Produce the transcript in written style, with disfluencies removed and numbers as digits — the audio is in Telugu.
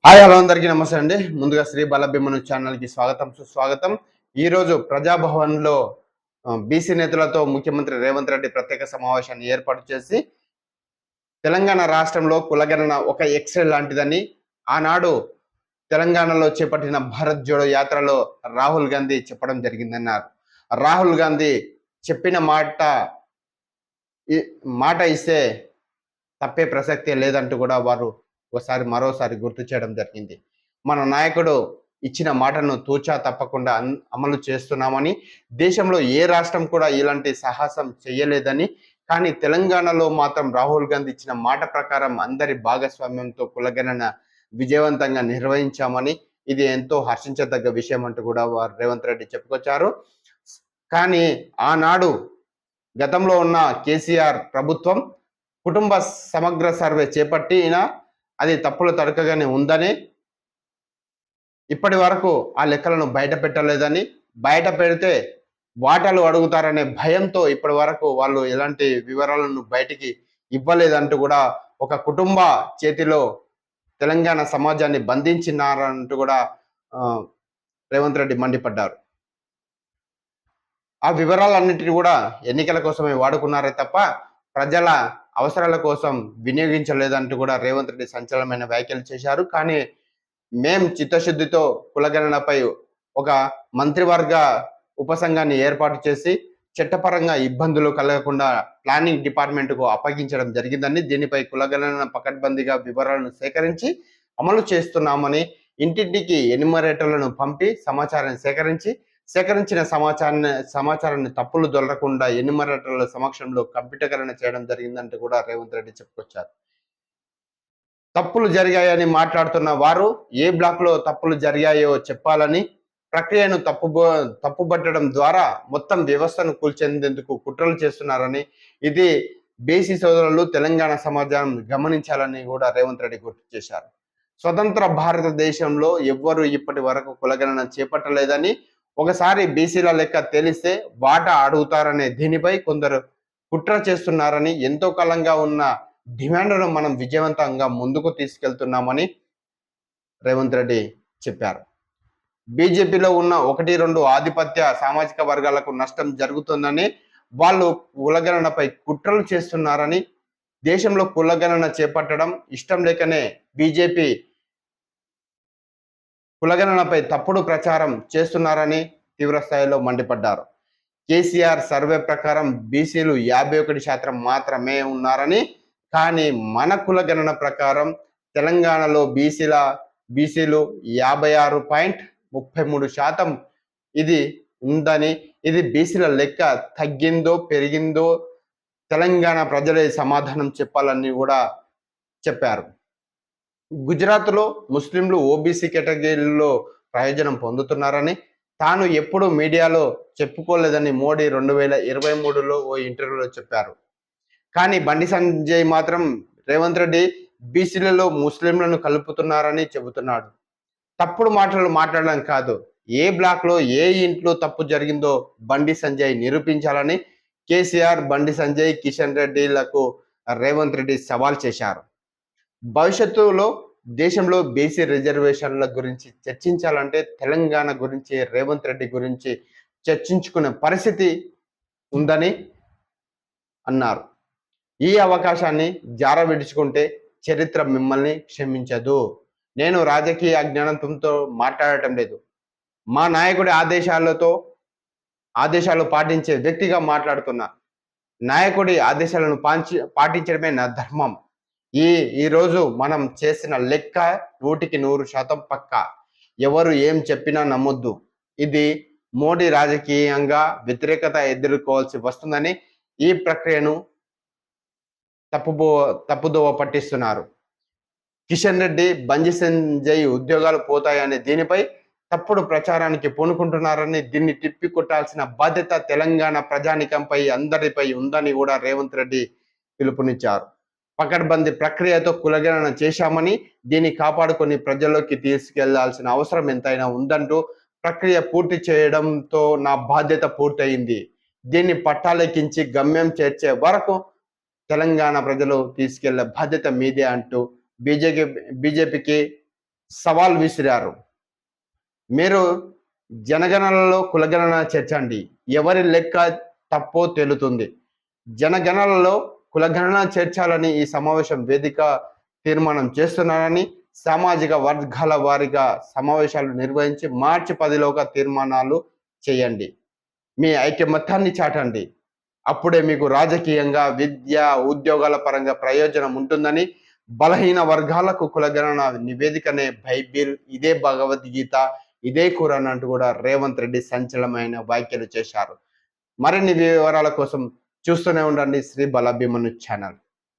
హాయ్ హలో అందరికీ నమస్తే అండి. ముందుగా శ్రీ బాలభీమను ఛానల్కి స్వాగతం సుస్వాగతం. ఈరోజు ప్రజాభవన్లో బీసీ నేతలతో ముఖ్యమంత్రి రేవంత్ రెడ్డి ప్రత్యేక సమావేశాన్ని ఏర్పాటు చేసి తెలంగాణ రాష్ట్రంలో కులగణన ఒక ఎక్స్రే లాంటిదని ఆనాడు తెలంగాణలో చేపట్టిన భారత్ జోడో యాత్రలో రాహుల్ గాంధీ చెప్పడం జరిగిందన్నారు. రాహుల్ గాంధీ చెప్పిన మాట ఇస్తే తప్పే ప్రసక్తే లేదంటూ కూడా వారు మరోసారి గుర్తు చేయడం జరిగింది. మన నాయకుడు ఇచ్చిన మాటను తూచా తప్పకుండా అమలు చేస్తున్నామని, దేశంలో ఏ రాష్ట్రం కూడా ఇలాంటి సాహసం చేయలేదని, కానీ తెలంగాణలో మాత్రం రాహుల్ గాంధీ ఇచ్చిన మాట ప్రకారం అందరి భాగస్వామ్యంతో కులగణన విజయవంతంగా నిర్వహించామని, ఇది ఎంతో హర్షించదగ్గ విషయం అంటూ కూడా వారు రేవంత్ రెడ్డి చెప్పుకొచ్చారు. కానీ ఆనాడు గతంలో ఉన్న కేసీఆర్ ప్రభుత్వం కుటుంబ సమగ్ర సర్వే చేపట్టిన అది తప్పులు తడకగానే ఉందని, ఇప్పటి వరకు ఆ లెక్కలను బయట పెట్టలేదని, బయట పెడితే వాటాలు అడుగుతారనే భయంతో ఇప్పటి వరకు వాళ్ళు ఎలాంటి వివరాలను బయటికి ఇవ్వలేదంటూ కూడా ఒక కుటుంబ చేతిలో తెలంగాణ సమాజాన్ని బంధించినారంటూ కూడా రేవంత్ రెడ్డి మండిపడ్డారు. ఆ వివరాలన్నింటినీ కూడా ఎన్నికల కోసమే వాడుకున్నారే తప్ప ప్రజల అవసరాల కోసం వినియోగించలేదంటూ కూడా రేవంత్ రెడ్డి సంచలనమైన వ్యాఖ్యలు చేశారు. కానీ మేం చిత్తశుద్ధితో కులగణనపై ఒక మంత్రివర్గ ఉపసంఘాన్ని ఏర్పాటు చేసి చట్టపరంగా ఇబ్బందులు కలగకుండా ప్లానింగ్ డిపార్ట్మెంట్కు అప్పగించడం జరిగిందని, దీనిపై కులగణన పకడ్బందీగా వివరాలను సేకరించి అమలు చేస్తున్నామని, ఇంటింటికి ఎన్యుమరేటర్లను పంపి సేకరించిన సమాచారాన్ని తప్పులు దొరకకుండా ఎన్యుమరేటర్ల సమక్షంలో కంప్యూటరీకరణ చేయడం జరిగిందంటూ కూడా రేవంత్ రెడ్డి చెప్పుకొచ్చారు. తప్పులు జరిగాయని మాట్లాడుతున్న వారు ఏ బ్లాక్ లో తప్పులు జరిగాయో చెప్పాలని, ప్రక్రియను తప్పుబట్టడం ద్వారా మొత్తం వ్యవస్థను కూల్చేందుకు కుట్రలు చేస్తున్నారని, ఇది బీసీ సోదరులు తెలంగాణ సమాజం గమనించాలని కూడా రేవంత్ రెడ్డి గుర్తు చేశారు. స్వతంత్ర భారతదేశంలో ఎవ్వరూ ఇప్పటి వరకు కులగణన చేపట్టలేదని, ఒకసారి బీసీల లెక్క తెలిస్తే వాటా అడుగుతారనే దీనిపై కొందరు కుట్ర చేస్తున్నారని, ఎంతో కాలంగా ఉన్న డిమాండ్ను మనం విజయవంతంగా ముందుకు తీసుకెళ్తున్నామని రేవంత్ రెడ్డి చెప్పారు. బీజేపీలో ఉన్న 1-2 ఆధిపత్య సామాజిక వర్గాలకు నష్టం జరుగుతుందని, వాళ్ళు కులగణనపై కుట్రలు చేస్తున్నారని, దేశంలో కులగణన చేపట్టడం ఇష్టం లేకనే బీజేపీ కులగణనపై తప్పుడు ప్రచారం చేస్తున్నారని తీవ్రస్థాయిలో మండిపడ్డారు. కేసీఆర్ సర్వే ప్రకారం బీసీలు 51% మాత్రమే ఉన్నారని, కానీ మన కులగణన ప్రకారం తెలంగాణలో బీసీలు 56.33% ఇది ఉందని, ఇది బీసీల లెక్క తగ్గిందో పెరిగిందో తెలంగాణ ప్రజలే సమాధానం చెప్పాలని కూడా చెప్పారు. గుజరాత్లో ముస్లింలు ఓబీసీ కేటగిరీలో ప్రయోజనం పొందుతున్నారని తాను ఎప్పుడూ మీడియాలో చెప్పుకోలేదని మోడీ 2023లో ఓ ఇంటర్వ్యూలో చెప్పారు. కానీ బండి సంజయ్ మాత్రం రేవంత్ రెడ్డి బీసీలలో ముస్లింలను కలుపుతున్నారని చెబుతున్నాడు. తప్పుడు మాటలు మాట్లాడడం కాదు, ఏ బ్లాక్లో ఏ ఇంట్లో తప్పు జరిగిందో బండి సంజయ్ నిరూపించాలని కేసీఆర్, బండి సంజయ్, కిషన్ రెడ్డిలకు రేవంత్ రెడ్డి సవాల్ చేశారు. భవిష్యత్తులో దేశంలో బీసీ రిజర్వేషన్ల గురించి చర్చించాలంటే తెలంగాణ గురించి, రేవంత్ రెడ్డి గురించి చర్చించుకునే పరిస్థితి ఉందని అన్నారు. ఈ అవకాశాన్ని జారవిడుచుకుంటే చరిత్ర మిమ్మల్ని క్షమించదు. నేను రాజకీయ అజ్ఞానంతో మాట్లాడటం లేదు. మా నాయకుడి ఆదేశాలు పాటించే వ్యక్తిగా మాట్లాడుతున్నా. నాయకుడి ఆదేశాలను పాటించడమే నా ధర్మం. ఈరోజు మనం చేసిన లెక్క 100% పక్కా. ఎవరు ఏం చెప్పినా నమ్మొద్దు. ఇది మోడీ రాజకీయంగా వ్యతిరేకత ఎదుర్కోవాల్సి వస్తుందని, ఈ ప్రక్రియను తప్పుదోవ పట్టిస్తున్నారు. కిషన్ రెడ్డి, బండి సంజయ్ ఉద్యోగాలు పోతాయనే దీనిపై తప్పుడు ప్రచారానికి పూనుకుంటున్నారని, దీన్ని తిప్పికొట్టాల్సిన బాధ్యత తెలంగాణ ప్రజానికంపై అందరిపై ఉందని కూడా రేవంత్ రెడ్డి పిలుపునిచ్చారు. పకడ్బందీ ప్రక్రియతో కులగణన చేశామని, దీన్ని కాపాడుకొని ప్రజల్లోకి తీసుకెళ్లాల్సిన అవసరం ఎంతైనా ఉందంటూ, ప్రక్రియ పూర్తి చేయడంతో నా బాధ్యత పూర్తయింది. దీన్ని పట్టాలెక్కించి గమ్యం చేర్చే వరకు తెలంగాణ ప్రజలు తీసుకెళ్లే బాధ్యత మీదే అంటూ బీజేపీకి సవాల్ విసిరారు. మీరు జనగణనలో కులగణన చేర్చండి. ఎవరి లెక్క తప్పో తేలుతుంది. జనగణనలో కులగణన చేర్చాలని ఈ సమావేశం వేదిక తీర్మానం చేస్తున్నారని, సామాజిక వర్గాల వారీగా సమావేశాలు నిర్వహించి మార్చి 10లోగా తీర్మానాలు చేయండి. మీ ఐకమత్యాన్ని చాటండి. అప్పుడే మీకు రాజకీయంగా, విద్య, ఉద్యోగాల పరంగా ప్రయోజనం ఉంటుందని, బలహీన వర్గాలకు కులగణన నివేదికనే బైబిల్, ఇదే భగవద్గీత, ఇదే ఖురాన్ అంటూ కూడా రేవంత్ రెడ్డి సంచలనమైన వ్యాఖ్యలు చేశారు. మరిన్ని వివరాల కోసం చూస్తూనే ఉండండి శ్రీ బల భీమను ఛానల్.